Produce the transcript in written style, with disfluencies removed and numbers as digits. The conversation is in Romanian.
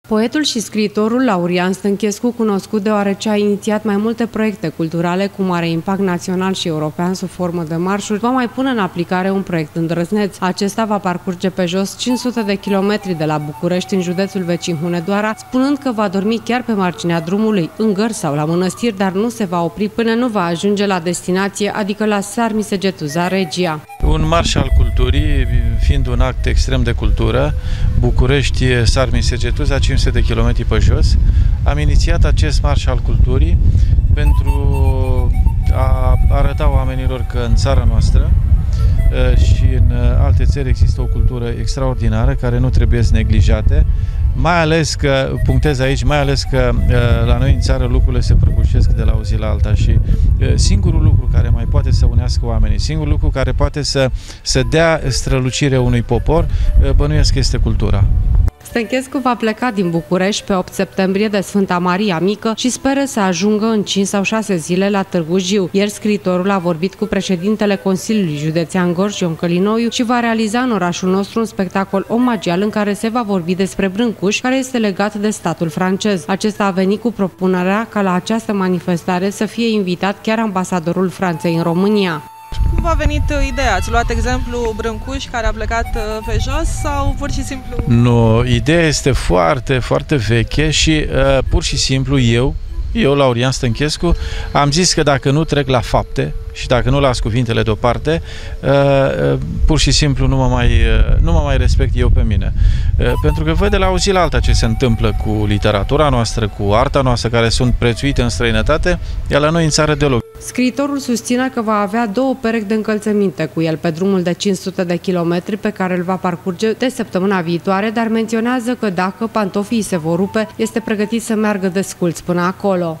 Poetul și scriitorul Laurian Stânchescu, cunoscut deoarece a inițiat mai multe proiecte culturale cu mare impact național și european sub formă de marșuri, va mai pune în aplicare un proiect îndrăzneț. Acesta va parcurge pe jos 500 de kilometri de la București în județul vecin Hunedoara, spunând că va dormi chiar pe marginea drumului, în gări sau la mănăstiri, dar nu se va opri până nu va ajunge la destinație, adică la Sarmisegetuza Regia. Un marș al culturii, fiind un act extrem de cultură, București-Sarmisegetuza, 500 de kilometri pe jos. Am inițiat acest marș al culturii pentru a arăta oamenilor că în țara noastră și în alte țări există o cultură extraordinară care nu trebuie neglijate, mai ales că, punctez aici, mai ales că la noi în țară lucrurile se prăbușesc de la o zi la alta și singurul lucru care mai poate să unească oamenii, singurul lucru care poate să dea strălucire unui popor, bănuiesc că este cultura. Stânchescu va pleca din București pe 8 septembrie de Sfânta Maria Mică și speră să ajungă în 5 sau 6 zile la Târgu Jiu. Ieri scriitorul a vorbit cu președintele Consiliului Județean Gorj, Ion Călinoiu, și va realiza în orașul nostru un spectacol omagial în care se va vorbi despre Brâncuș, care este legat de statul francez. Acesta a venit cu propunerea ca la această manifestare să fie invitat chiar ambasadorul Franței în România. Cum v-a venit ideea? Ați luat exemplu Brâncuș, care a plecat pe jos, sau pur și simplu? Nu, ideea este foarte, foarte veche și pur și simplu eu, Laurian Stânchescu, am zis că dacă nu trec la fapte și dacă nu las cuvintele deoparte, pur și simplu nu mă mai respect eu pe mine. Pentru că văd de la o zi la alta ce se întâmplă cu literatura noastră, cu arta noastră, care sunt prețuite în străinătate, iar la noi în țară deloc. Scriitorul susține că va avea 2 perechi de încălțăminte cu el pe drumul de 500 de kilometri pe care îl va parcurge de săptămâna viitoare, dar menționează că dacă pantofii se vor rupe, este pregătit să meargă desculți până acolo.